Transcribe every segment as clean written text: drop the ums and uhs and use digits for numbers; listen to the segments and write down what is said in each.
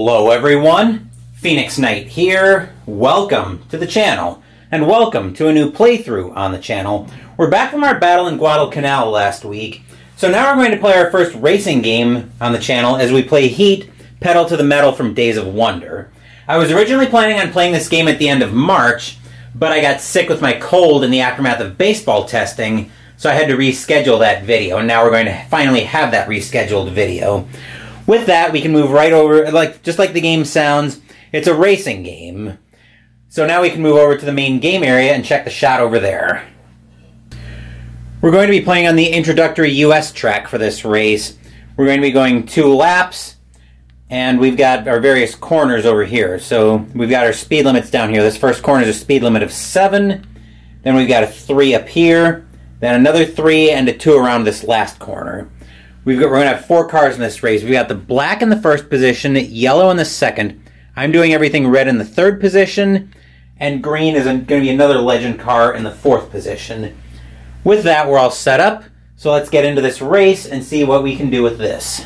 Hello everyone, Phoenix Knight here. Welcome to the channel, and welcome to a new playthrough on the channel. We're back from our battle in Guadalcanal last week, so now we're going to play our first racing game on the channel as we play Heat Pedal to the Metal from Days of Wonder. I was originally planning on playing this game at the end of March, but I got sick with my cold in the aftermath of baseball testing, so I had to reschedule that video, and now we're going to finally have that rescheduled video. With that, we can move right over, just like the game sounds, it's a racing game. So now we can move over to the main game area and check the shot over there. We're going to be playing on the introductory US track for this race. We're going to be going 2 laps, and we've got our various corners over here. So we've got our speed limits down here. This first corner is a speed limit of 7, then we've got a 3 up here, then another 3, and a 2 around this last corner. We're going to have 4 cars in this race. We've got the black in the first position, yellow in the second. I'm doing everything red in the third position, and green is going to be another legend car in the 4th position. With that, we're all set up, so let's get into this race and see what we can do with this.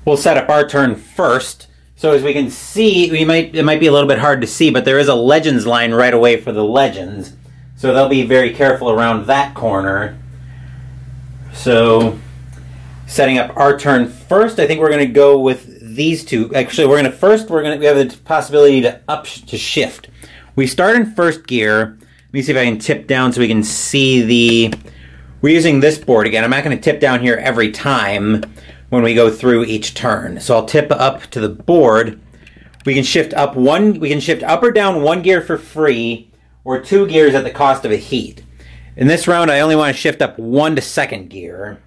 We'll set up our turn first. So as we can see, it might be a little bit hard to see, but there is a Legends line right away for the Legends. So they'll be very careful around that corner. So setting up our turn first, I think we're going to go with these two. Actually, we have the possibility to shift. We start in first gear. Let me see if I can tip down so we can see we're using this board again. I'm not going to tip down here every time when we go through each turn. So I'll tip up to the board. We can shift up or down 1 gear for free, or 2 gears at the cost of a heat. In this round, I only want to shift up 1 to second gear.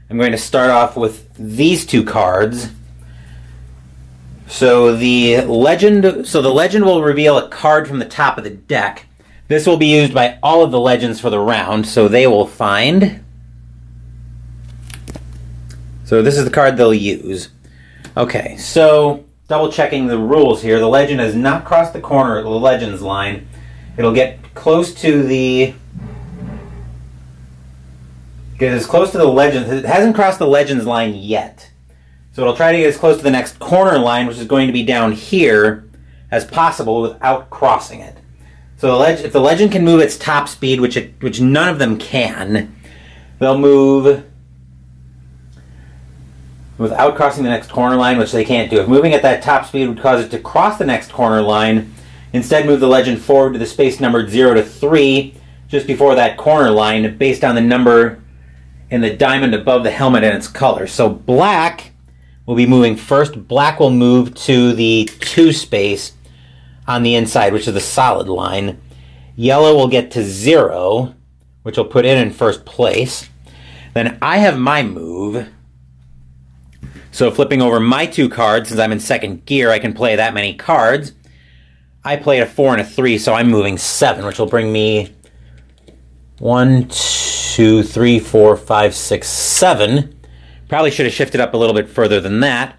I'm going to start off with these 2 cards. So the legend will reveal a card from the top of the deck. This will be used by all of the legends for the round, so they will find. So this is the card they'll use. Okay, so double checking the rules here. The legend has not crossed the corner of the Legends line. It'll get close to the Legends. It hasn't crossed the Legends line yet. So it'll try to get as close to the next corner line, which is going to be down here, as possible without crossing it. So if the legend can move its top speed, which none of them can, they'll move without crossing the next corner line, which they can't do. If moving at that top speed would cause it to cross the next corner line, instead move the legend forward to the space numbered 0 to 3, just before that corner line, based on the number in the diamond above the helmet and its color. So black will be moving first. Black will move to the 2 space on the inside, which is the solid line. Yellow will get to 0, which will put it in first place. Then I have my move. So flipping over my 2 cards, since I'm in second gear, I can play that many cards. I played a 4 and a 3, so I'm moving 7, which will bring me 1, 2, 3, 4, 5, 6, 7. Probably should have shifted up a little bit further than that.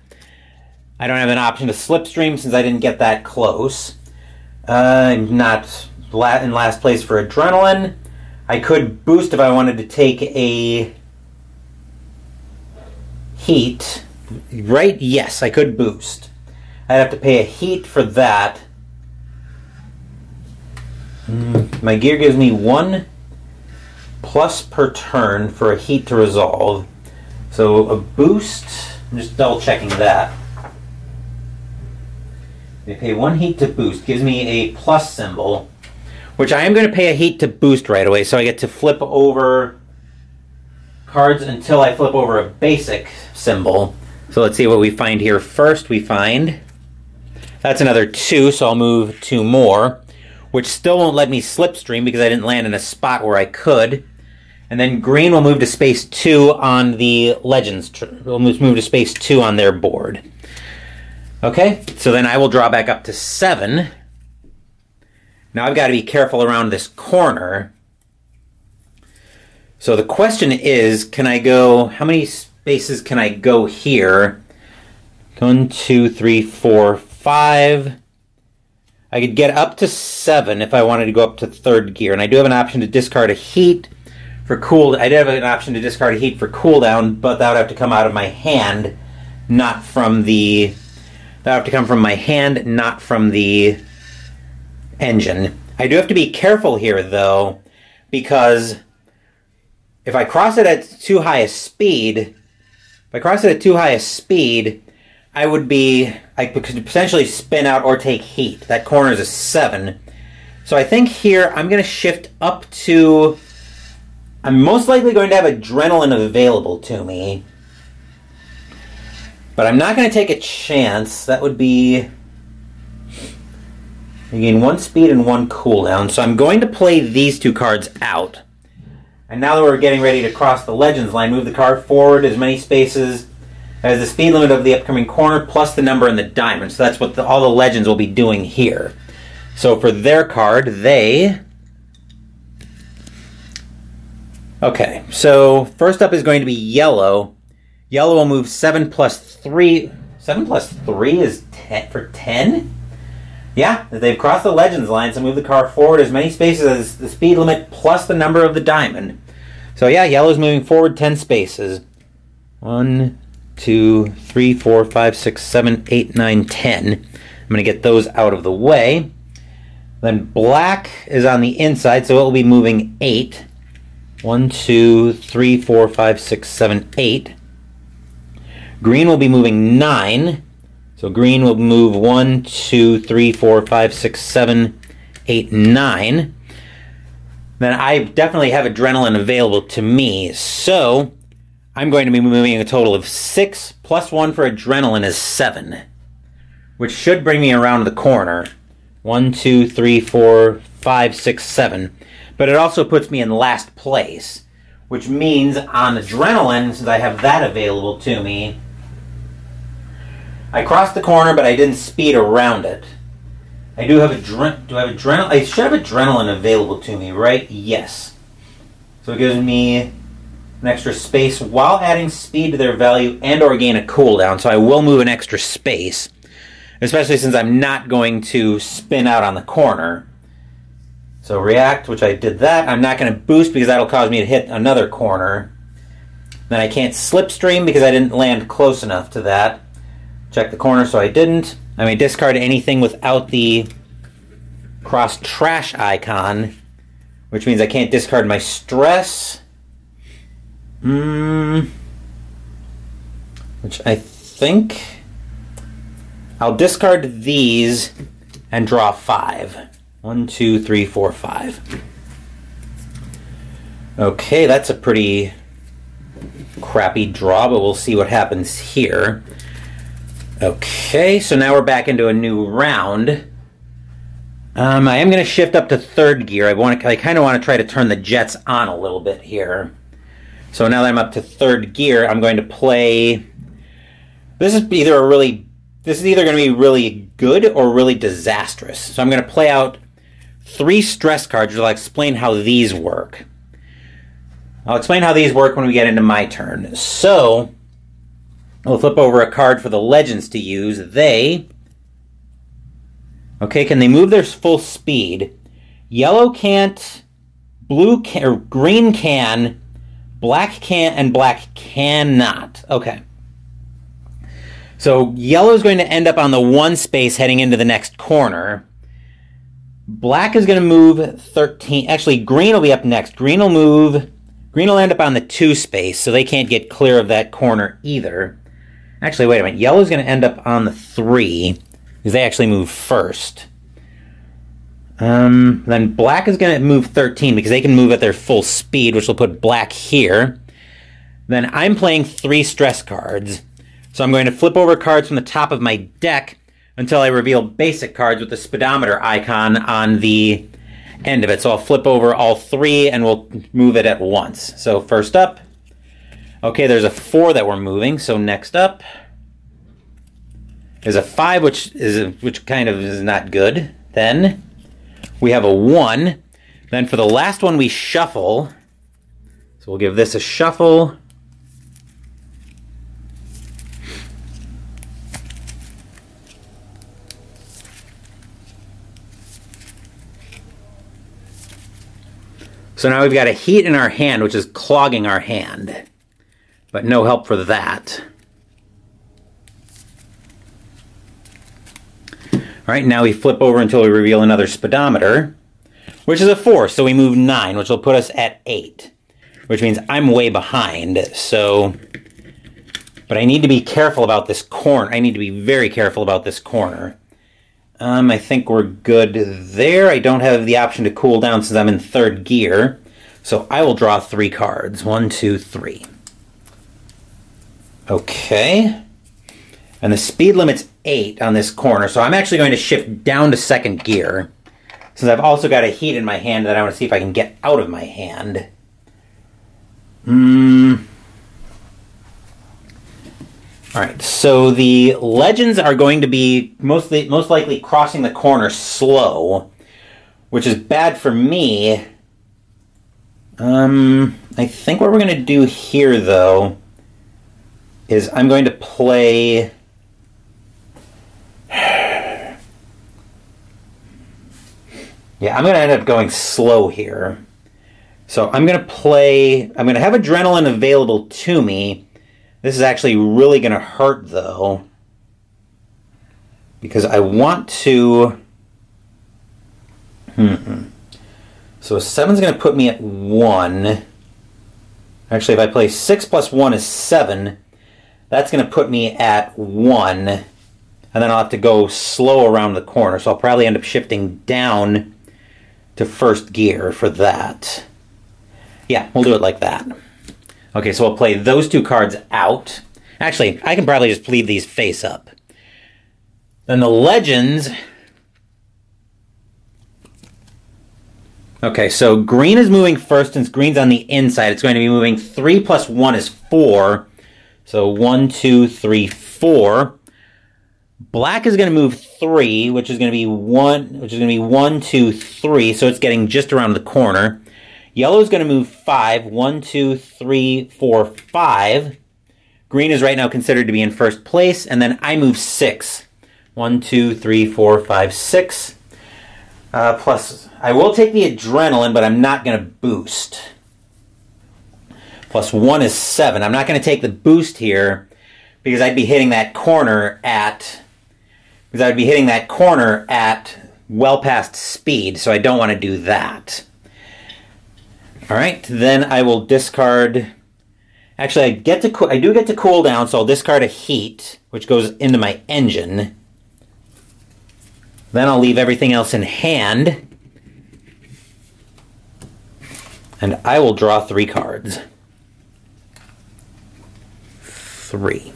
I don't have an option to slipstream since I didn't get that close. I'm not in last place for adrenaline. I could boost if I wanted to take a heat. Right? Yes, I could boost. I'd have to pay a heat for that. My gear gives me 1 plus per turn for a heat to resolve. So a boost, I'm just double checking that. They pay 1 heat to boost, gives me a plus symbol, which I am going to pay a heat to boost right away, so I get to flip over cards until I flip over a basic symbol. So let's see what we find here. First we find, that's another 2, so I'll move 2 more, which still won't let me slipstream because I didn't land in a spot where I could. And then green will move to space 2 on the Legends. Will move to space 2 on their board. Okay, so then I will draw back up to 7. Now I've got to be careful around this corner. So the question is, can I go, how many spaces can I go here? 1, 2, 3, 4, 5. I could get up to 7 if I wanted to go up to 3rd gear. And I do have an option to discard a heat for cool. I did have an option to discard a heat for cooldown, but that would have to come out of my hand, not from the... That would have to come from my hand, not from the engine. I do have to be careful here, though, because if I cross it at too high a speed, I could potentially spin out or take heat. That corner is a 7. So I think here I'm going to shift up to... I'm most likely going to have adrenaline available to me. But I'm not going to take a chance. That would be... You gain 1 speed and 1 cooldown. So I'm going to play these 2 cards out. And now that we're getting ready to cross the Legends line, move the card forward as many spaces as the speed limit of the upcoming corner plus the number in the diamond. So that's what all the Legends will be doing here. So for their card, they... Okay, so first up is going to be Yellow. Yellow will move 7 plus 3. 7 plus 3 is 10 for 10? Yeah, they've crossed the Legends line, so move the car forward as many spaces as the speed limit plus the number of the diamond. So yeah, Yellow's moving forward 10 spaces. 1, 2, 3, 4, 5, 6, 7, 8, 9, 10. I'm going to get those out of the way. Then Black is on the inside, so it will be moving 8. 1, 2, 3, 4, 5, 6, 7, 8. Green will be moving 9. So green will move 1, 2, 3, 4, 5, 6, 7, 8, 9. Then I definitely have adrenaline available to me. So I'm going to be moving a total of 6 plus 1 for adrenaline is 7. Which should bring me around the corner. 1, 2, 3, 4, 5, 6, 7. But it also puts me in last place. Which means on adrenaline, since I have that available to me, I crossed the corner, but I didn't speed around it. I do have adrenaline? I should have adrenaline available to me, right? Yes. So it gives me an extra space while adding speed to their value and or gain a cooldown. So I will move an extra space, especially since I'm not going to spin out on the corner. So react, which I did that. I'm not going to boost because that'll cause me to hit another corner. Then I can't slipstream because I didn't land close enough to that. Check the corner, so I didn't. I may discard anything without the cross trash icon, which means I can't discard my stress. Which I think I'll discard these and draw 5. 1, 2, 3, 4, 5. Okay, that's a pretty crappy draw, but we'll see what happens here. Okay, so now we're back into a new round. I am going to shift up to 3rd gear. I kind of want to try to turn the jets on a little bit here. So now that I'm up to 3rd gear, I'm going to play... This is either going to be really good or really disastrous. So I'm going to play out 3 stress cards, which I'll explain how these work. I'll explain how these work when we get into my turn. So we'll flip over a card for the Legends to use. They... Okay, can they move their full speed? Yellow can't, blue can, or green can, black can, and black cannot. Okay. So yellow's going to end up on the 1 space heading into the next corner. Black is going to move 13. Actually, green will be up next. Green will end up on the 2 space, so they can't get clear of that corner either. Actually, wait a minute. Yellow's going to end up on the 3, because they actually move first. Then black is going to move 13, because they can move at their full speed, which will put black here. Then I'm playing 3 stress cards. So I'm going to flip over cards from the top of my deck until I reveal basic cards with the speedometer icon on the end of it. So I'll flip over all 3 and we'll move it at once. So first up, okay, there's a 4 that we're moving. So next up is a 5, which kind of is not good. Then we have a 1. Then for the last one we shuffle. So we'll give this a shuffle. So now we've got a heat in our hand, which is clogging our hand. But no help for that. All right, now we flip over until we reveal another speedometer, which is a 4. So we move 9, which will put us at 8, which means I'm way behind. So, but I need to be careful about this corner. I need to be very careful about this corner. I think we're good there. I don't have the option to cool down since I'm in 3rd gear. So I will draw 3 cards. 1, 2, 3. Okay. And the speed limit's 8 on this corner, so I'm actually going to shift down to 2nd gear, since I've also got a heat in my hand that I want to see if I can get out of my hand. Alright, so the legends are going to be most likely crossing the corner slow, which is bad for me. I think what we're going to do here, though, is I'm going to play... Yeah, I'm going to end up going slow here. So I'm going to have adrenaline available to me. This is actually really going to hurt, though, because I want to... So 7's going to put me at 1. Actually, if I play 6 plus 1 is 7. That's going to put me at 1. And then I'll have to go slow around the corner. So I'll probably end up shifting down to 1st gear for that. Yeah, we'll do it like that. Okay, so I'll play those 2 cards out. Actually, I can probably just leave these face up. Then the legends... Okay, so green is moving first. Since green's on the inside, it's going to be moving 3 plus 1 is 4. So 1, 2, 3, 4. Black is going to move 3, which is going to be 1, 2, 3. So it's getting just around the corner. Yellow is going to move 5. 1, 2, 3, 4, 5. Green is right now considered to be in 1st place. And then I move 6. 1, 2, 3, 4, 5, 6. Plus, I will take the adrenaline, but I'm not going to boost. Plus 1 is 7. I'm not going to take the boost here because I'd be hitting that corner at... Because I would be hitting that corner at well past speed, so I don't want to do that. Alright, then I will discard... Actually, I do get to cool down, so I'll discard a heat, which goes into my engine. Then I'll leave everything else in hand. And I will draw 3 cards. 3.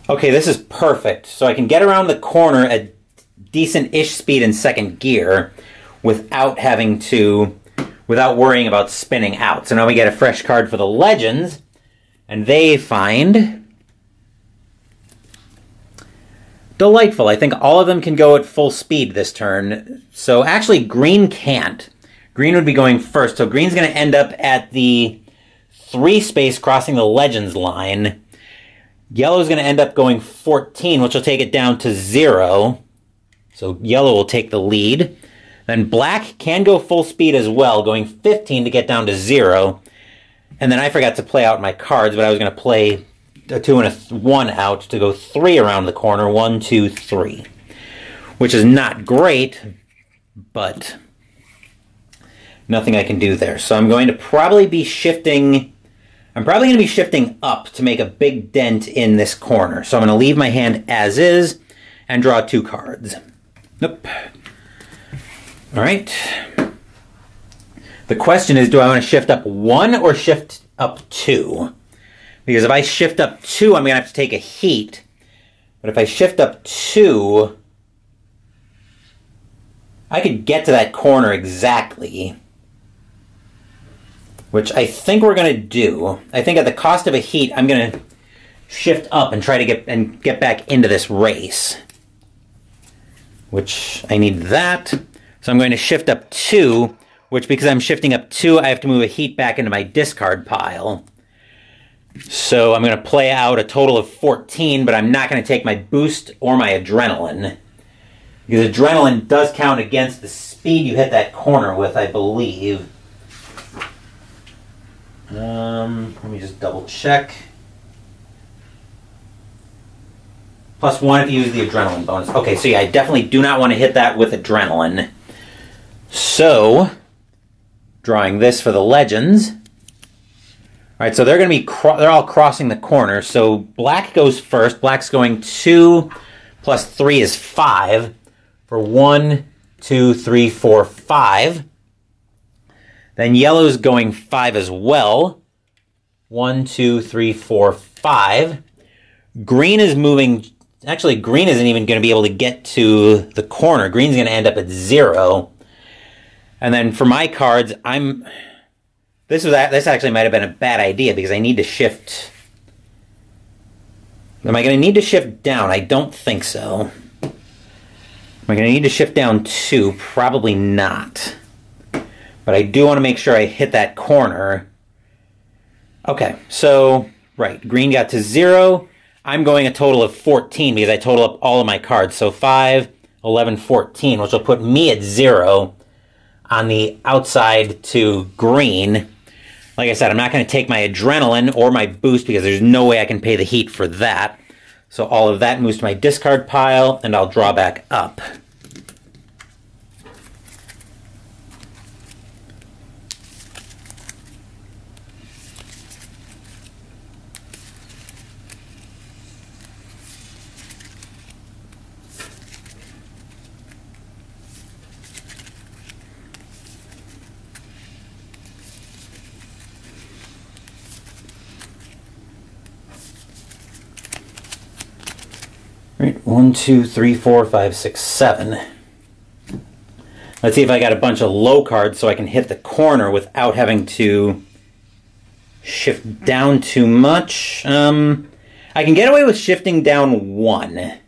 Okay, this is perfect. So I can get around the corner at decent-ish speed in 2nd gear without worrying about spinning out. So now we get a fresh card for the legends, and they find... Delightful. I think all of them can go at full speed this turn. So actually, green can't. Green would be going first. So green's going to end up at the 3 space crossing the legends line. Yellow's going to end up going 14, which will take it down to 0. So yellow will take the lead. Then black can go full speed as well, going 15 to get down to 0. And then I forgot to play out my cards, but I was going to play a 2 and a 1 out to go 3 around the corner. 1, 2, 3. Which is not great, but nothing I can do there. So I'm going to probably be shifting... I'm probably going to be shifting up to make a big dent in this corner. So I'm going to leave my hand as is and draw 2 cards. Nope. Alright. The question is, do I want to shift up 1 or shift up 2? Because if I shift up 2, I'm going to have to take a heat. But if I shift up 2, I could get to that corner exactly. Which I think we're going to do. I think at the cost of a heat, I'm going to shift up and try to get back into this race. Which I need that. So I'm going to shift up 2, which because I'm shifting up 2, I have to move a heat back into my discard pile. So I'm going to play out a total of 14, but I'm not going to take my boost or my adrenaline. Because adrenaline does count against the speed you hit that corner with, I believe. Let me just double check. +1 if you use the adrenaline bonus. Okay, so yeah, I definitely do not want to hit that with adrenaline. So, drawing this for the legends. Alright, so they're going to be, they're all crossing the corner. So black goes first. Black's going 2 + 3 is 5. For 1, 2, 3, 4, 5. Then yellow's going 5 as well. 1, 2, 3, 4, 5. Green is moving. Actually, green isn't even going to be able to get to the corner. Green's going to end up at 0. And then for my cards, this actually might have been a bad idea because I need to shift. Am I going to need to shift down? I don't think so. Am I going to need to shift down 2? Probably not. But I do want to make sure I hit that corner. Okay, so, right, green got to 0. I'm going a total of 14 because I total up all of my cards. So 5, 11, 14, which will put me at 0 on the outside to green. Like I said, I'm not going to take my adrenaline or my boost because there's no way I can pay the heat for that. So all of that moves to my discard pile, and I'll draw back up. Right, 1, 2, 3, 4, 5, 6, 7. Let's see if I got a bunch of low cards so I can hit the corner without having to shift down too much. I can get away with shifting down 1.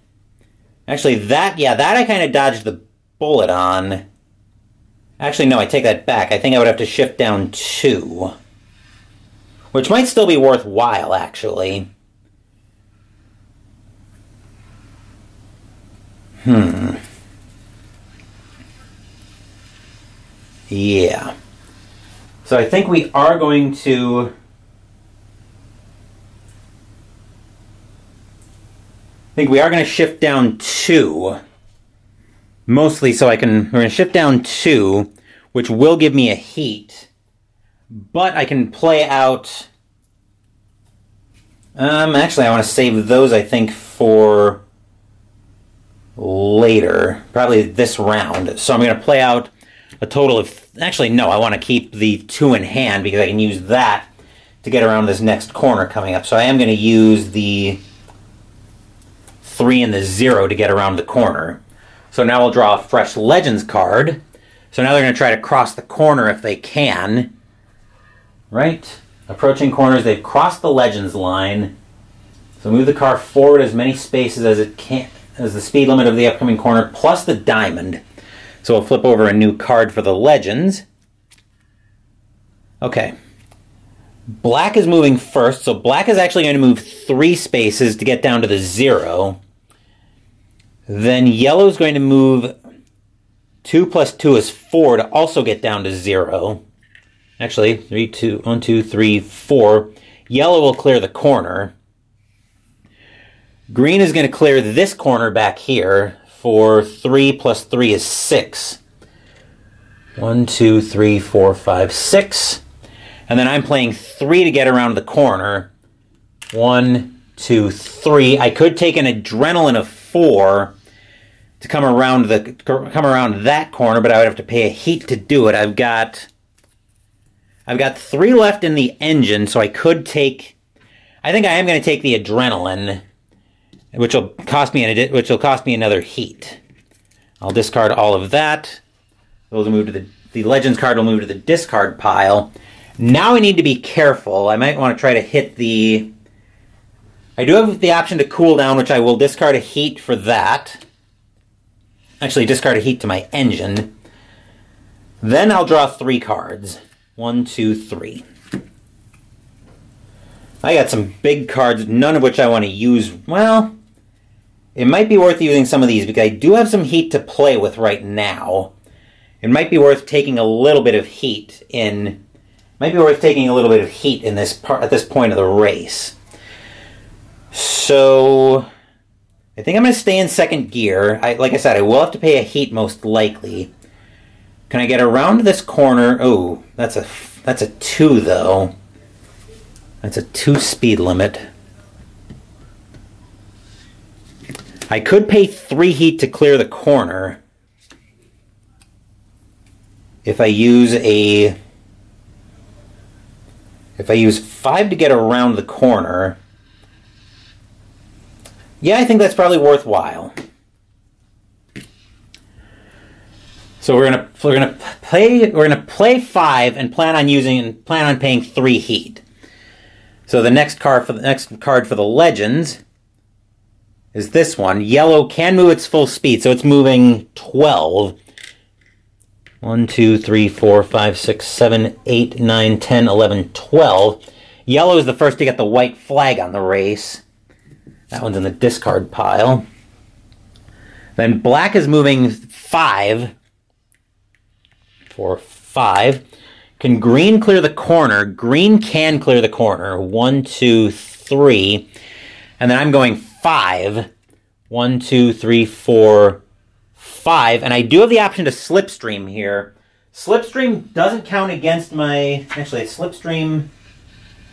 Actually, that I kind of dodged the bullet on. Actually, no, I take that back. I think I would have to shift down 2. Which might still be worthwhile, actually. Yeah. So I think we are going to... shift down 2. Mostly so we're going to shift down 2, which will give me a heat. But I can play out... actually, I want to save those, I think, for later. Probably this round. So I'm going to play out a total of... Actually, no, I want to keep the 2 in hand because I can use that to get around this next corner coming up. So I am going to use the 3 and the 0 to get around the corner. So now we'll draw a fresh Legends card. So now they're going to try to cross the corner if they can. Right? Approaching corners, they've crossed the Legends line. So move the car forward as many spaces as it can, as the speed limit of the upcoming corner, plus the diamond. So we'll flip over a new card for the Legends. Okay. Black is moving first, so black is actually going to move 3 spaces to get down to the 0. Then yellow is going to move 2 plus 2 is 4 to also get down to 0. Actually, 1, 2, 3, 4. Yellow will clear the corner. Green is going to clear this corner back here for 3 plus 3 is 6. 1, 2, 3, 4, 5, 6. And then I'm playing 3 to get around the corner. 1, 2, 3. I could take an adrenaline of 4 to come around that corner, but I would have to pay a heat to do it. I've got 3 left in the engine, so I could take... I think I am going to take the adrenaline, which will cost me another heat. I'll discard all of that. Those will move to the Legends card will move to the discard pile. Now I need to be careful. I might want to try to hit the... I do have the option to cool down, which I will discard a heat for that. Actually, discard a heat to my engine. Then I'll draw 3 cards. 1, 2, 3. I got some big cards, none of which I want to use. Well, it might be worth using some of these because I do have some heat to play with right now. It might be worth taking a little bit of heat in Might be worth taking a little bit of heat in this part at this point of the race. So I think I'm going to stay in second gear. Like I said, I will have to pay a heat most likely. Can I get around this corner? Oh, that's a 2 though. That's a 2 speed limit. I could pay 3 heat to clear the corner. If I use 5 to get around the corner, yeah, I think that's probably worthwhile. So we're gonna play 5 and plan on paying 3 heat. So the next card for the legends is this one. Yellow can move its full speed, so it's moving 12. 1, 2, 3, 4, 5, 6, 7, 8, 9, 10, 11, 12. Yellow is the first to get the white flag on the race. That one's in the discard pile. Then black is moving 5. 4, 5. Can green clear the corner? Green can clear the corner. 1, 2, 3. And then I'm going 5. 1, 2, 3, 4, 5. And I do have the option to slipstream here. Slipstream doesn't count against my... Actually, slipstream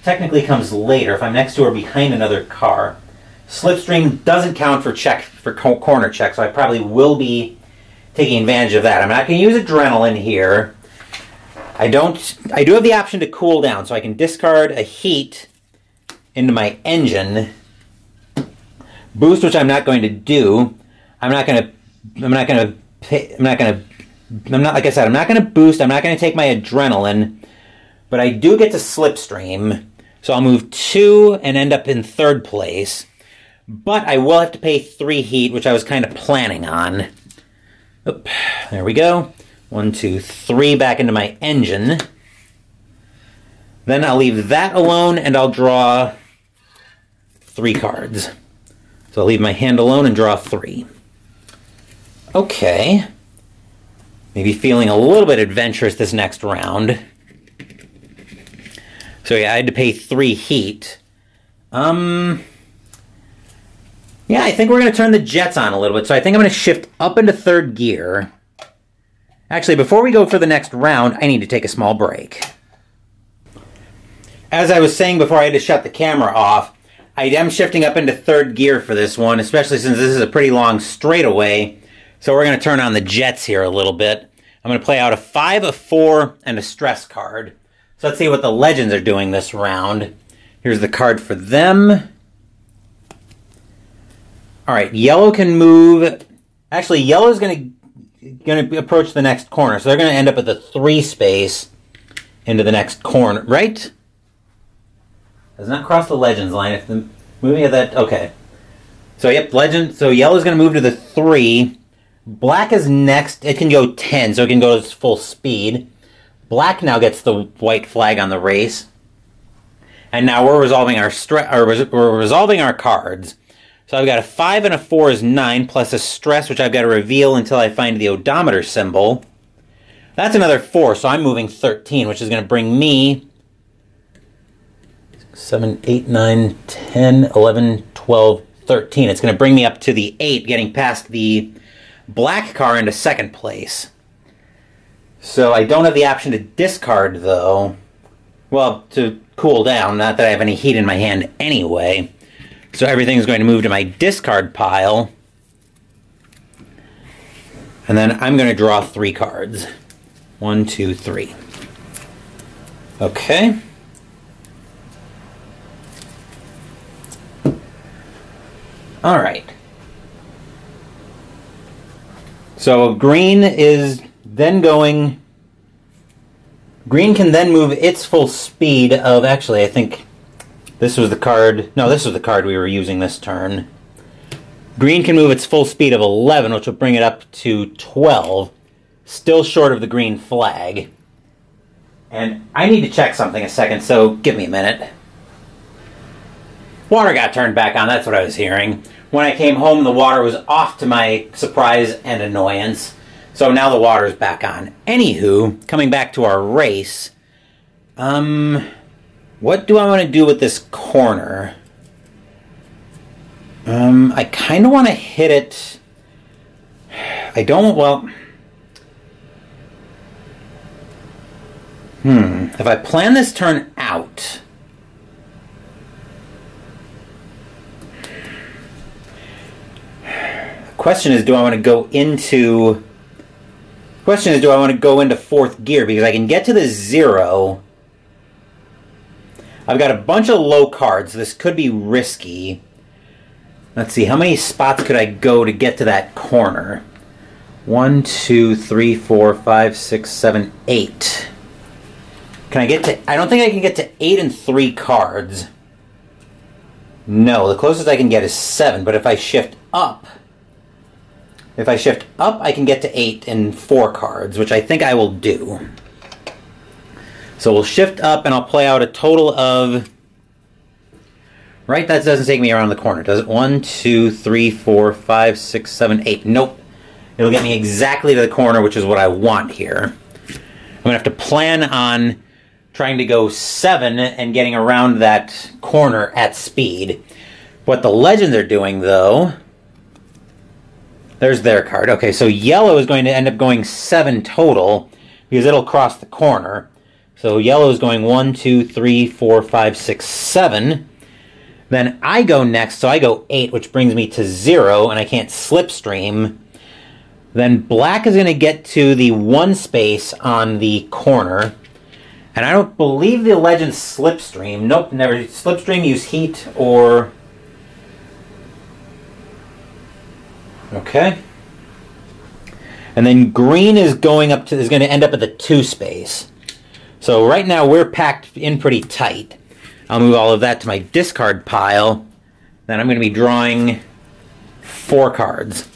technically comes later if I'm next to or behind another car. Slipstream doesn't count for corner check, so I probably will be taking advantage of that. I'm not going to use adrenaline here. I do have the option to cool down, so I can discard a heat into my engine. Boost, which I'm not going to do. Like I said, I'm not going to boost. I'm not going to take my adrenaline, but I do get to slipstream. So I'll move 2 and end up in 3rd place. But I will have to pay 3 heat, which I was kind of planning on. Oop, there we go. 1, 2, 3 back into my engine. Then I'll leave that alone and I'll draw 3 cards. So I'll leave my hand alone and draw 3. Okay. Maybe feeling a little bit adventurous this next round. So yeah, I had to pay 3 heat. Yeah, I think we're going to turn the jets on a little bit. So I think I'm going to shift up into 3rd gear. Actually, before we go for the next round, I need to take a small break. As I was saying before I had to shut the camera off, I am shifting up into 3rd gear for this one, especially since this is a pretty long straightaway. So we're going to turn on the jets here a little bit. I'm going to play out a 5, a 4, and a stress card. So let's see what the legends are doing this round. Here's the card for them. All right, yellow can move. Actually, yellow's going to approach the next corner. So they're going to end up at the 3 space into the next corner, right? Does not cross the legends line. If the moving at that, okay. So yep, legend. So yellow's going to move to the 3. Black is next. It can go 10, so it can go to its full speed. Black now gets the white flag on the race. And now we're resolving our cards. So I've got a 5 and a 4 is 9, plus a stress, which I've got to reveal until I find the odometer symbol. That's another 4, so I'm moving 13, which is going to bring me 7, 8, 9, 10, 11, 12, 13. It's going to bring me up to the 8, getting past the black car into 2nd place. So I don't have the option to discard, though. Well, to cool down, not that I have any heat in my hand anyway. So everything's going to move to my discard pile. And then I'm going to draw 3 cards. 1, 2, 3. Okay. All right. So green is then going... Green can then move its full speed of... Actually, I think this was the card... No, this was the card we were using this turn. Green can move its full speed of 11, which will bring it up to 12. Still short of the green flag. And I need to check something a second, so give me a minute. Water got turned back on, that's what I was hearing. When I came home, the water was off to my surprise and annoyance. So now the water's back on. Anywho, coming back to our race, What do I want to do with this corner? I kind of want to hit it. I don't, well... If I plan this turn out... The question is, do I want to go into... Question is, do I want to go into fourth gear? Because I can get to the 0. I've got a bunch of low cards. This could be risky. Let's see, how many spots could I go to get to that corner? 1, 2, 3, 4, 5, 6, 7, 8. Can I get to... I don't think I can get to 8 and 3 cards. No, the closest I can get is 7. But if I shift up... If I shift up, I can get to 8 and 4 cards, which I think I will do. So we'll shift up, and I'll play out a total of... Right, that doesn't take me around the corner, does it? 1, 2, 3, 4, 5, 6, 7, 8. Nope. It'll get me exactly to the corner, which is what I want here. I'm going to have to plan on trying to go 7 and getting around that corner at speed. What the Legends are doing, though... There's their card. Okay, so yellow is going to end up going 7 total because it'll cross the corner. So yellow is going 1, 2, 3, 4, 5, 6, 7. Then I go next, so I go 8, which brings me to 0, and I can't slipstream. Then black is going to get to the 1 space on the corner. And I don't believe the Legends slipstream. Nope, never. Slipstream, use heat, or... Okay. And then green is going up to... is going to end up at the 2 space. So right now we're packed in pretty tight. I'll move all of that to my discard pile. Then I'm going to be drawing 4 cards.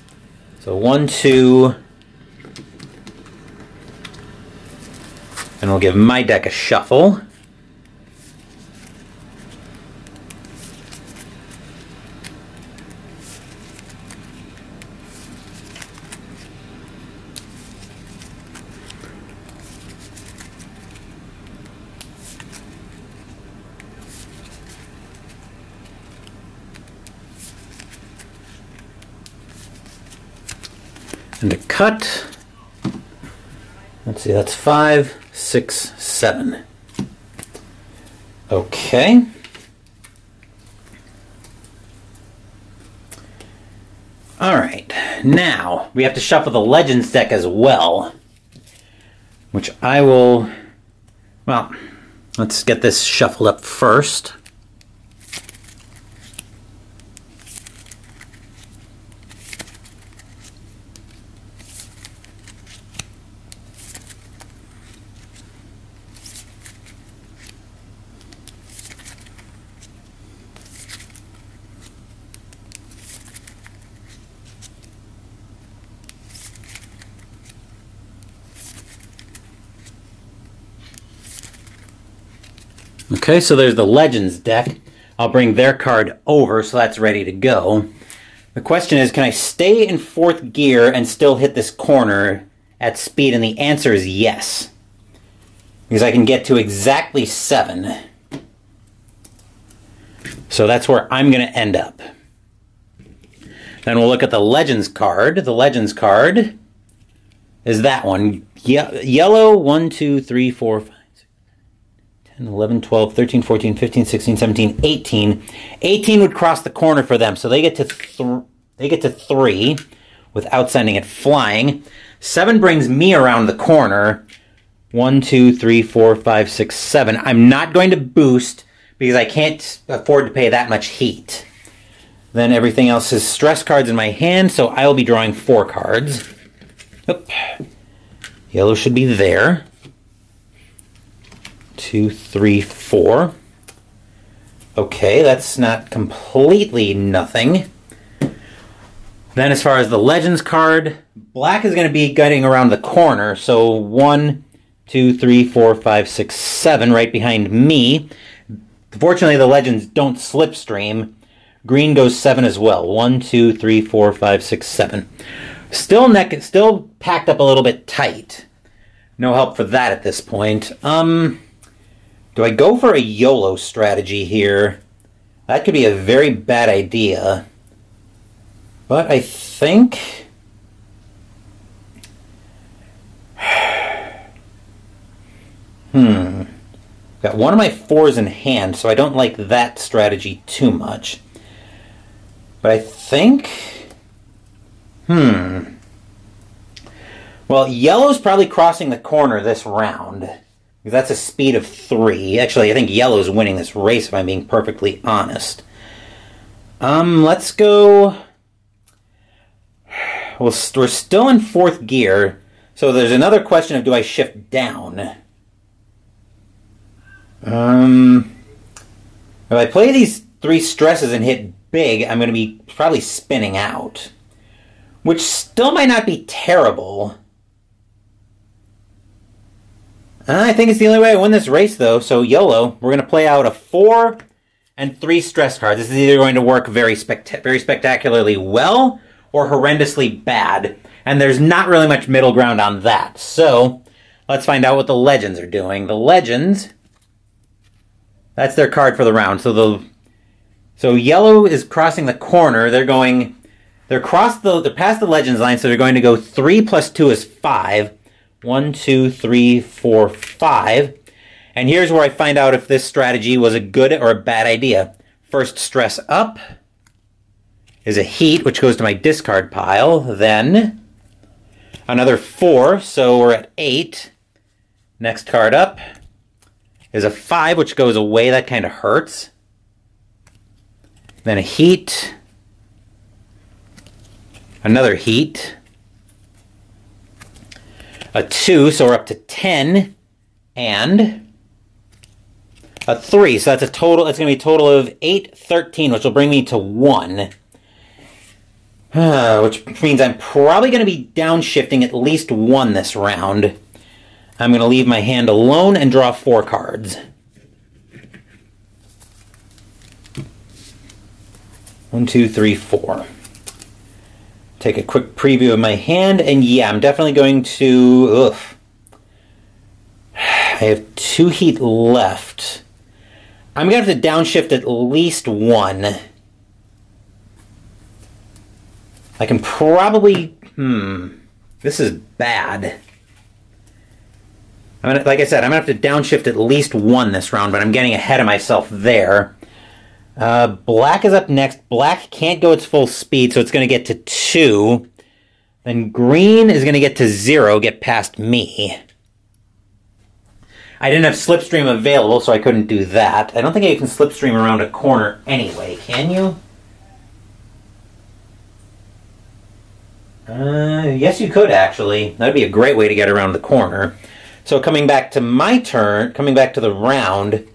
So 1, 2... And we'll give my deck a shuffle. And to cut, let's see, that's 5, 6, 7. Okay. Alright, now we have to shuffle the Legends deck as well, which I will, well, let's get this shuffled up first. Okay, so there's the Legends deck. I'll bring their card over, so that's ready to go. The question is, can I stay in 4th gear and still hit this corner at speed? And the answer is yes. Because I can get to exactly 7. So that's where I'm going to end up. Then we'll look at the Legends card. The Legends card is that one. Yellow, 1, 2, 3, 4, 5. 10, 11, 12, 13, 14, 15, 16, 17, 18. 18 would cross the corner for them, so they get to 3 without sending it flying. 7 brings me around the corner. 1, 2, 3, 4, 5, 6, 7. I'm not going to boost because I can't afford to pay that much heat. Then everything else is stress cards in my hand, so I will be drawing 4 cards. Oop. Yellow should be there. 2, 3, 4. Okay, that's not completely nothing. Then as far as the Legends card, black is going to be getting around the corner. So 1, 2, 3, 4, 5, 6, 7 right behind me. Fortunately, the Legends don't slipstream. Green goes 7 as well. 1, 2, 3, 4, 5, 6, 7. Still packed up a little bit tight. No help for that at this point. Do I go for a YOLO strategy here? That could be a very bad idea. But I think... Got one of my 4s in hand, so I don't like that strategy too much. But I think... Well, yellow's probably crossing the corner this round. Because that's a speed of 3. Actually, I think yellow's winning this race, if I'm being perfectly honest. Let's go... Well, we're still in 4th gear, so there's another question of do I shift down? If I play these 3 stresses and hit big, I'm going to be probably spinning out. Which still might not be terrible. I think it's the only way I win this race, though. So, YOLO, we're going to play out a 4 and 3 stress cards. This is either going to work very spectacularly well or horrendously bad. And there's not really much middle ground on that. So, let's find out what the Legends are doing. The Legends... That's their card for the round. So yellow is crossing the corner. They're past the Legends line, so they're going to go 3 plus 2 is 5. 1, 2, 3, 4, 5. And here's where I find out if this strategy was a good or a bad idea. First stress up is a heat, which goes to my discard pile. Then another 4, so we're at 8. Next card up is a 5, which goes away. That kind of hurts. Then a heat. Another heat. A 2, so we're up to 10. And a 3, so that's a total. It's going to be a total of 8, 13, which will bring me to 1. Which means I'm probably going to be downshifting at least 1 this round. I'm going to leave my hand alone and draw 4 cards. 1, 2, 3, 4. Take a quick preview of my hand, and yeah, I'm definitely going to... I have 2 heat left. I'm going to have to downshift at least 1. I can probably... This is bad. Like I said, I'm going to have to downshift at least 1 this round, but I'm getting ahead of myself there. Black is up next. Black can't go its full speed, so it's going to get to 2. Then green is going to get to 0, get past me. I didn't have Slipstream available, so I couldn't do that. I don't think you can Slipstream around a corner anyway, can you? Yes, you could, actually. That'd be a great way to get around the corner. So coming back to my turn, coming back to the round,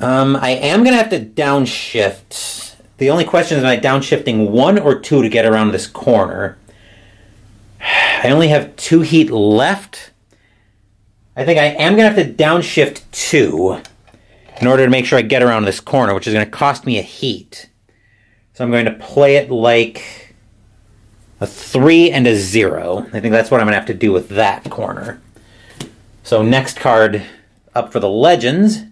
I am going to have to downshift. The only question is, am I downshifting 1 or 2 to get around this corner? I only have 2 heat left. I think I am going to have to downshift 2 in order to make sure I get around this corner, which is going to cost me a heat. So I'm going to play it like a 3 and a 0. I think that's what I'm going to have to do with that corner. So next card up for the Legends.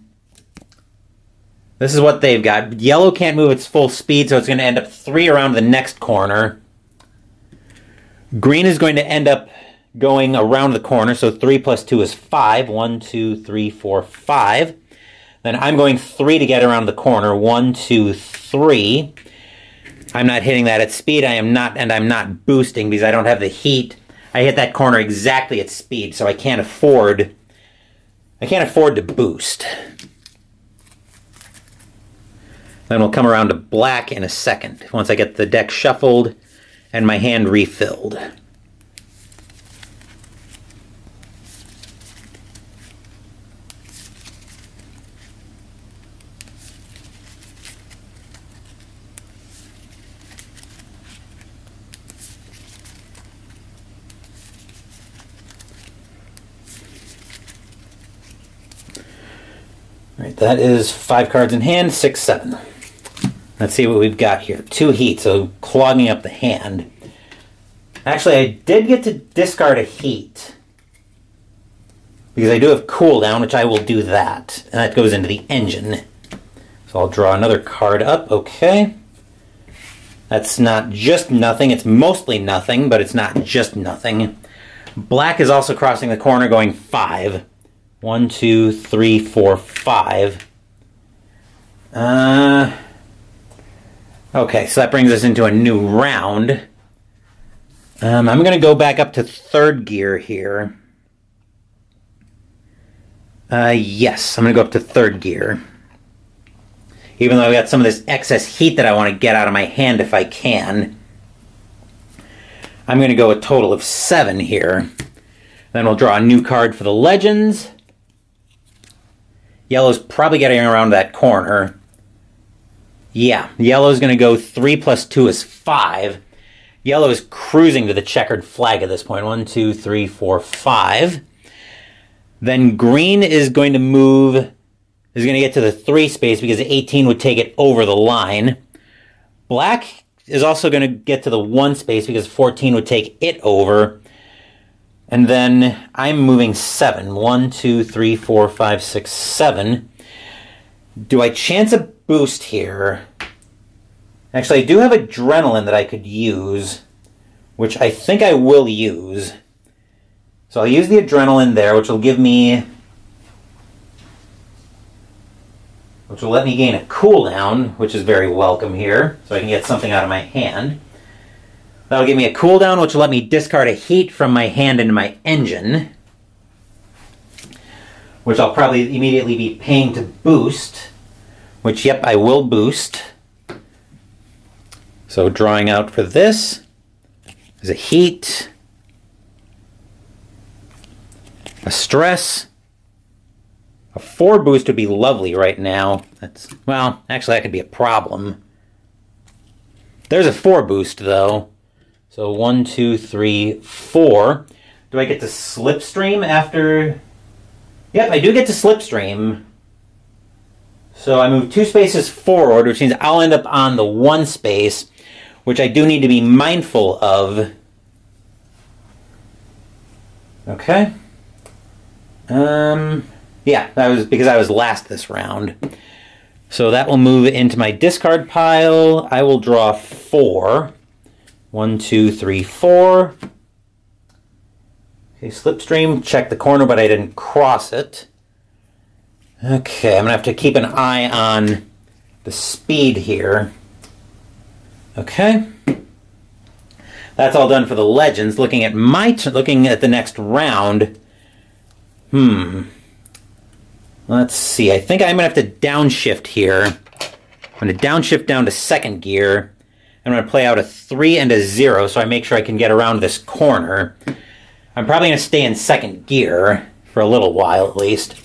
This is what they've got. Yellow can't move its full speed, so it's going to end up 3 around the next corner. Green is going to end up going around the corner, so 3 plus 2 is 5. 1, 2, 3, 4, 5. Then I'm going 3 to get around the corner. 1, 2, 3. I'm not hitting that at speed. I'm not boosting because I don't have the heat. I hit that corner exactly at speed, so I can't afford to boost. Then we'll come around to black in a second, once I get the deck shuffled and my hand refilled. All right, that is 5 cards in hand, 6, 7. Let's see what we've got here. 2 heat, so clogging up the hand. Actually, I did get to discard a heat. because I do have cooldown, which I will do that. And that goes into the engine. So I'll draw another card up. Okay. That's not just nothing. It's mostly nothing, but it's not just nothing. Black is also crossing the corner going 5. 1, 2, 3, 4, 5. Okay, so that brings us into a new round. I'm going to go back up to 3rd gear here. Yes, I'm going to go up to 3rd gear. Even though I've got some of this excess heat that I want to get out of my hand if I can. I'm going to go a total of 7 here. Then we'll draw a new card for the Legends. Yellow's probably getting around that corner. Yeah, Yellow's going to go 3 plus 2 is 5. Yellow is cruising to the checkered flag at this point. 1, 2, 3, 4, 5. Then green is going to move, is going to get to the 3 space because 18 would take it over the line. Black is also going to get to the 1 space because 14 would take it over. And then I'm moving 7. 1, 2, 3, 4, 5, 6, 7. Do I chance a boost here? Actually, I do have adrenaline that I could use, which I think I will use. So I'll use the adrenaline there, which will give me, which will let me gain a cooldown, which is very welcome here, so I can get something out of my hand. That'll give me a cooldown, which will let me discard a heat from my hand into my engine, which I'll probably immediately be paying to boost, which, yep, I will boost. So drawing out for this is a heat, a stress. A 4 boost would be lovely right now. That's, well, actually that could be a problem. There's a 4 boost though. So 1, 2, 3, 4. Do I get to slipstream after? Yep, I do get to slipstream. So I move 2 spaces forward, which means I'll end up on the 1 space, which I do need to be mindful of. Okay. Yeah, that was because I was last this round. So that will move into my discard pile. I will draw 4. 1, 2, 3, 4. Okay, slipstream, check the corner, but I didn't cross it. Okay, I'm going to have to keep an eye on the speed here. Okay. That's all done for the Legends. Looking at looking at the next round. Let's see. I think I'm going to have to downshift here. I'm going to downshift down to 2nd gear. I'm going to play out a 3 and a 0 so I make sure I can get around this corner. I'm probably going to stay in 2nd gear for a little while at least.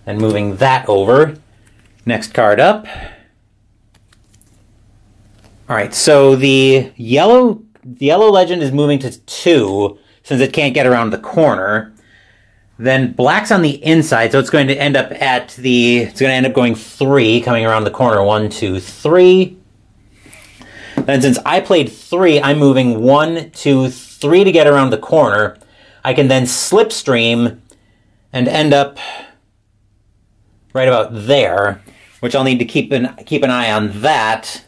And moving that over. Next card up. Alright, so the yellow Legend is moving to 2 since it can't get around the corner. Then black's on the inside, so it's going to end up going 3, coming around the corner. 1, 2, 3. Then since I played 3, I'm moving 1, 2, 3 to get around the corner. I can then slipstream and end up right about there, which I'll need to keep an eye on that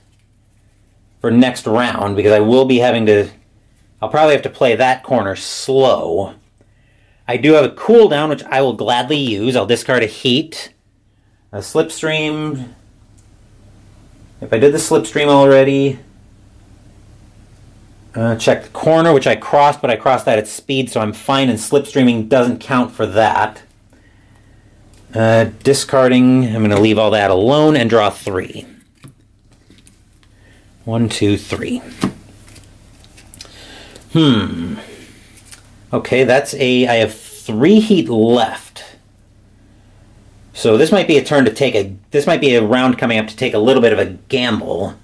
for next round, because I will be having to, I'll probably have to play that corner slow. I do have a cooldown, which I will gladly use. I'll discard a heat, a slipstream. If I did the slipstream already, check the corner, which I crossed, but I crossed that at speed, so I'm fine, and slipstreaming doesn't count for that. Discarding, I'm going to leave all that alone and draw 3. 1, 2, 3. Okay, I have 3 heat left. So this might be a turn to this might be a round coming up to take a little bit of a gamble.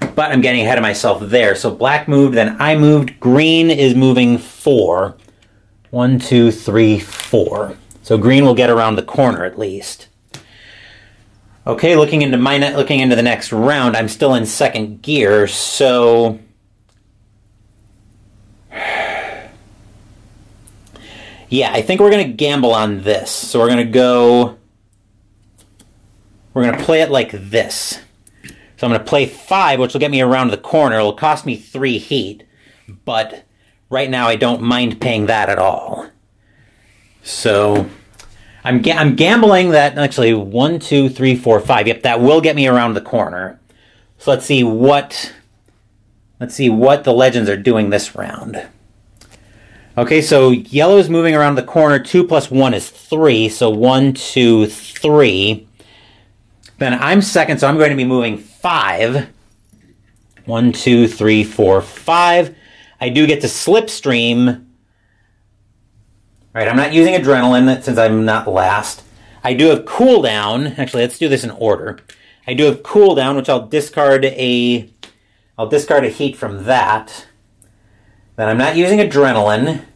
But I'm getting ahead of myself there. So black moved, then I moved. Green is moving 4. 1, 2, 3, 4. So green will get around the corner at least. Okay, looking into the next round, I'm still in 2nd gear, so Yeah, I think we're going to gamble on this. So we're going to play it like this. So I'm going to play 5, which will get me around the corner. It'll cost me 3 heat, but right now I don't mind paying that at all. So I'm gambling that, actually, 1, 2, 3, 4, 5. Yep, that will get me around the corner. So let's see what the legends are doing this round. Okay, so yellow is moving around the corner. 2 plus 1 is 3, so 1, 2, 3. Then I'm second, so I'm going to be moving 5. 1, 2, 3, 4, 5. I do get to slipstream. All right, I'm not using adrenaline since I'm not last. I do have cooldown. Actually, let's do this in order. I do have cooldown, which I'll discard a heat from that. Then I'm not using adrenaline.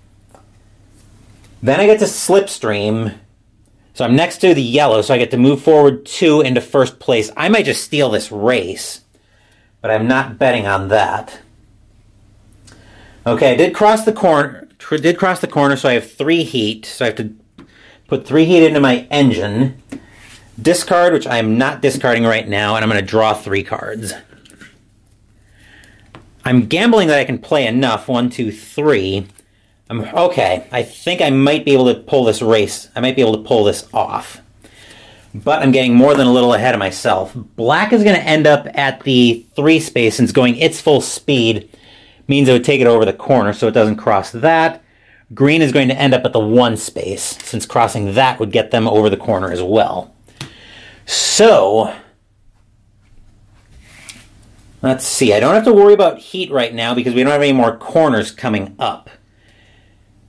Then I get to slipstream. So I'm next to the yellow, so I get to move forward 2 into first place. I might just steal this race, but I'm not betting on that. Okay, I did cross the corner, so I have 3 heat. So I have to put 3 heat into my engine. Discard, which I'm not discarding right now, and I'm going to draw 3 cards. I'm gambling that I can play enough. 1, 2, 3. Okay, I think I might be able to pull this race. I might be able to pull this off. But I'm getting more than a little ahead of myself. Black is going to end up at the 3 space, since going its full speed means it would take it over the corner, so it doesn't cross that. Green is going to end up at the 1 space, since crossing that would get them over the corner as well. So let's see. I don't have to worry about heat right now because we don't have any more corners coming up.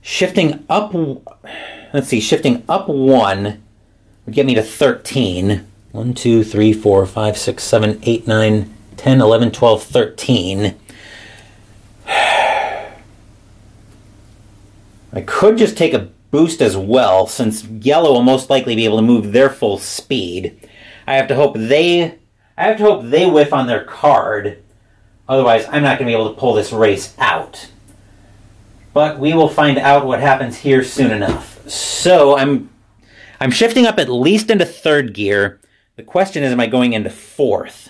Shifting up, let's see, shifting up 1 would get me to 13. 1, 2, 3, 4, 5, 6, 7, 8, 9, 10, 11, 12, 13. I could just take a boost as well, since yellow will most likely be able to move their full speed. I have to hope they whiff on their card. Otherwise, I'm not going to be able to pull this race out. But we will find out what happens here soon enough. So I'm shifting up at least into 3rd gear. The question is, am I going into 4th?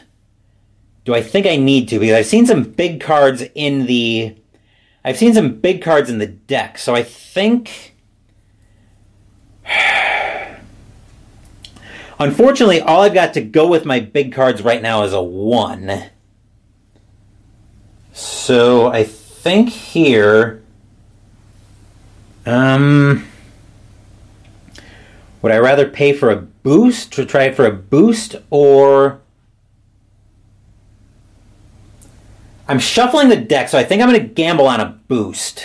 Do I think I need to? Because I've seen some big cards in the deck. So I think, unfortunately, all I've got to go with my big cards right now is a 1. So I think here, would I rather pay for a boost, to try it for a boost, or I'm shuffling the deck, so I think I'm going to gamble on a boost.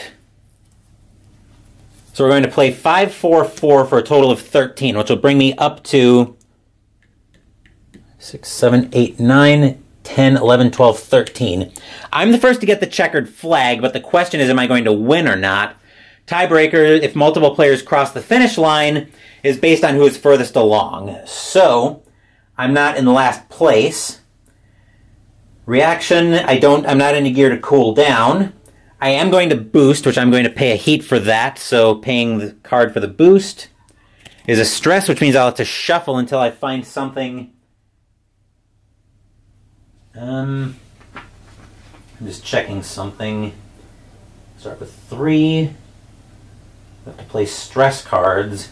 So we're going to play 5, 4, 4 for a total of 13, which will bring me up to 6, 7, 8, 9, 10, 11, 12, 13. I'm the first to get the checkered flag, but the question is, am I going to win or not? Tiebreaker, if multiple players cross the finish line, is based on who is furthest along. So I'm not in last place. Reaction, I'm not in a gear to cool down. I am going to boost, which I'm going to pay a heat for that, so paying the card for the boost is a stress, which means I'll have to shuffle until I find something. I'm just checking something. Start with 3. I have to play stress cards.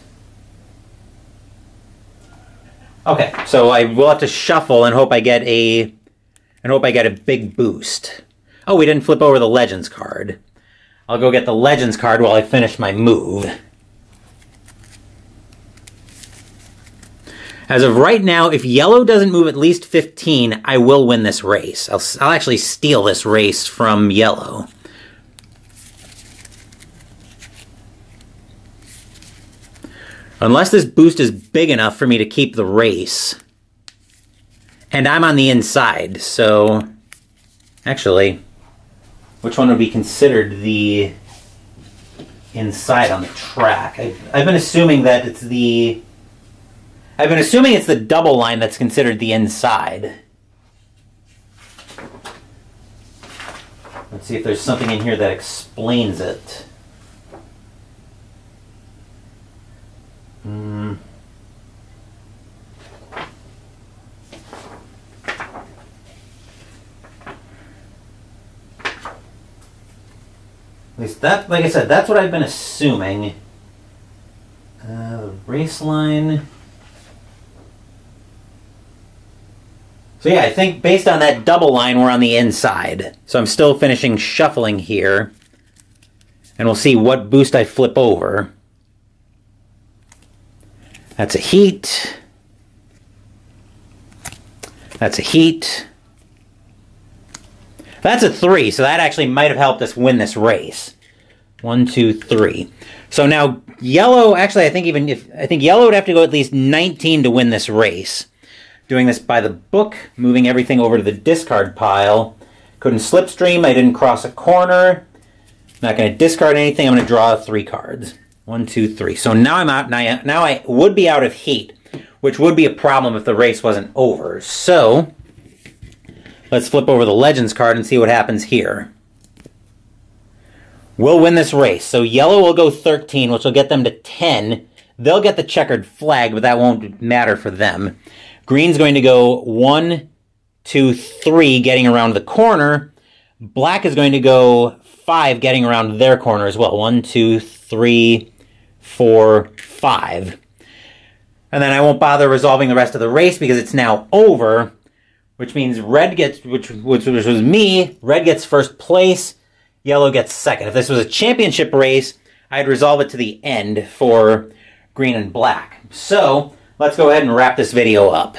Okay, so I will have to shuffle and hope I get a big boost. Oh, we didn't flip over the Legends card. I'll go get the Legends card while I finish my move. As of right now, if yellow doesn't move at least 15, I will win this race. I'll actually steal this race from yellow. Unless this boost is big enough for me to keep the race. And I'm on the inside, so actually, which one would be considered the inside on the track? I've been assuming that it's the double line that's considered the inside. Let's see if there's something in here that explains it. At least that, like I said, that's what I've been assuming. The race line. So yeah, I think based on that double line, we're on the inside. So I'm still finishing shuffling here. And we'll see what boost I flip over. That's a heat. That's a heat. That's a 3, so that actually might have helped us win this race. 1, 2, 3. So now yellow, actually I think yellow would have to go at least 19 to win this race. Doing this by the book, moving everything over to the discard pile. Couldn't slipstream, I didn't cross a corner. Not going to discard anything, I'm going to draw 3 cards. 1, 2, 3. So now I'm out, now I would be out of heat, which would be a problem if the race wasn't over. So let's flip over the Legends card and see what happens here. We'll win this race. So yellow will go 13, which will get them to 10. They'll get the checkered flag, but that won't matter for them. Green's going to go 1, 2, 3, getting around the corner. Black is going to go 5, getting around their corner as well. 1, 2, 3, 4, 5. And then I won't bother resolving the rest of the race because it's now over. Which means red gets, which was me, red gets first place, yellow gets second. If this was a championship race, I'd resolve it to the end for green and black. So, let's go ahead and wrap this video up.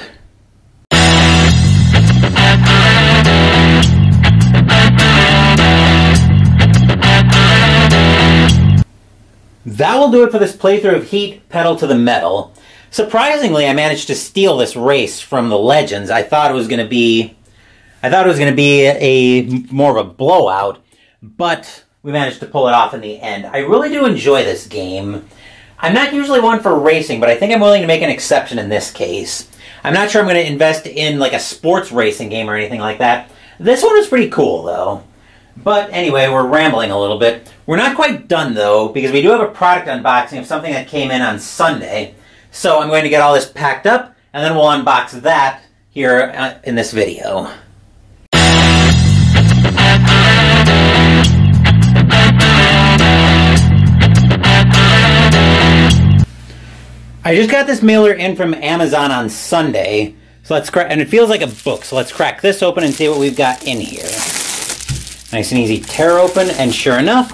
That will do it for this playthrough of Heat, Pedal to the Metal. Surprisingly, I managed to steal this race from the Legends. I thought it was going to be a more of a blowout, but we managed to pull it off in the end. I really do enjoy this game. I'm not usually one for racing, but I think I'm willing to make an exception in this case. I'm not sure I'm going to invest in like a sports racing game or anything like that. This one is pretty cool, though. But anyway, we're rambling a little bit. We're not quite done, though, because we do have a product unboxing of something that came in on Sunday. So I'm going to get all this packed up, and then we'll unbox that here in this video. I just got this mailer in from Amazon on Sunday, so let's crack, and it feels like a book, so let's crack this open and see what we've got in here. Nice and easy tear open, and sure enough,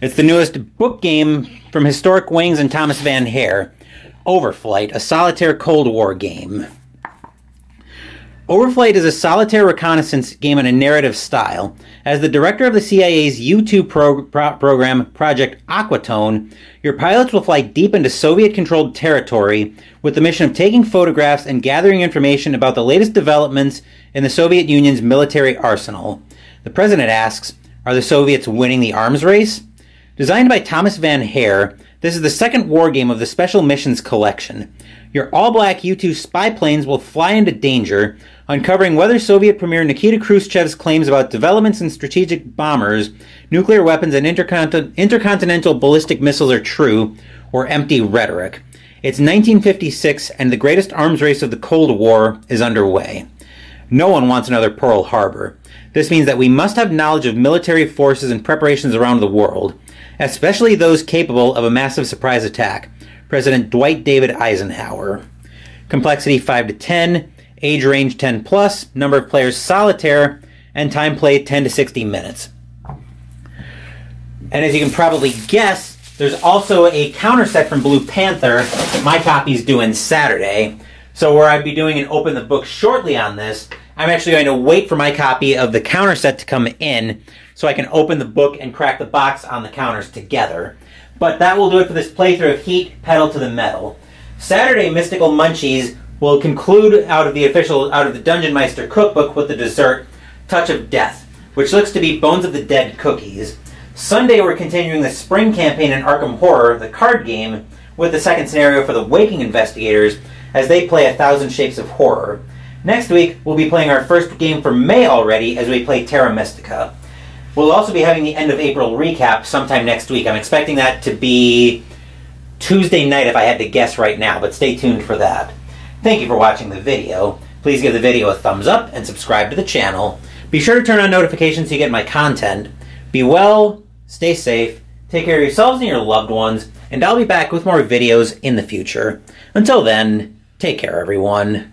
it's the newest book game from Historic Wings and Thomas Van Hare. Overflight, a solitaire Cold War game. Overflight is a solitaire reconnaissance game in a narrative style. As the director of the CIA's U-2 program, Project Aquatone, your pilots will fly deep into Soviet-controlled territory with the mission of taking photographs and gathering information about the latest developments in the Soviet Union's military arsenal. The president asks, are the Soviets winning the arms race? Designed by Thomas Van Hare, this is the second war game of the Special Missions collection. Your all-black U-2 spy planes will fly into danger, uncovering whether Soviet Premier Nikita Khrushchev's claims about developments in strategic bombers, nuclear weapons, and intercontinental ballistic missiles are true, or empty rhetoric. It's 1956, and the greatest arms race of the Cold War is underway. No one wants another Pearl Harbor. This means that we must have knowledge of military forces and preparations around the world, especially those capable of a massive surprise attack. President Dwight David Eisenhower. Complexity 5 to 10, age range 10 plus, number of players solitaire, and time played 10 to 60 minutes. And as you can probably guess, there's also a counter set from Blue Panther. My copy's due in Saturday. So where I'd be doing an open the book shortly on this, I'm actually going to wait for my copy of the counter set to come in so I can open the book and crack the box on the counters together. But that will do it for this playthrough of Heat, Pedal to the Metal. Saturday, Mystical Munchies will conclude out of the Dungeon Meister cookbook with the dessert, Touch of Death, which looks to be Bones of the Dead cookies. Sunday, we're continuing the spring campaign in Arkham Horror, the card game, with the second scenario for the Waking Investigators as they play 1,000 Shapes of Horror. Next week, we'll be playing our first game for May already as we play Terra Mystica. We'll also be having the end of April recap sometime next week. I'm expecting that to be Tuesday night if I had to guess right now, but stay tuned for that. Thank you for watching the video. Please give the video a thumbs up and subscribe to the channel. Be sure to turn on notifications so you get my content. Be well, stay safe, take care of yourselves and your loved ones, and I'll be back with more videos in the future. Until then, take care everyone.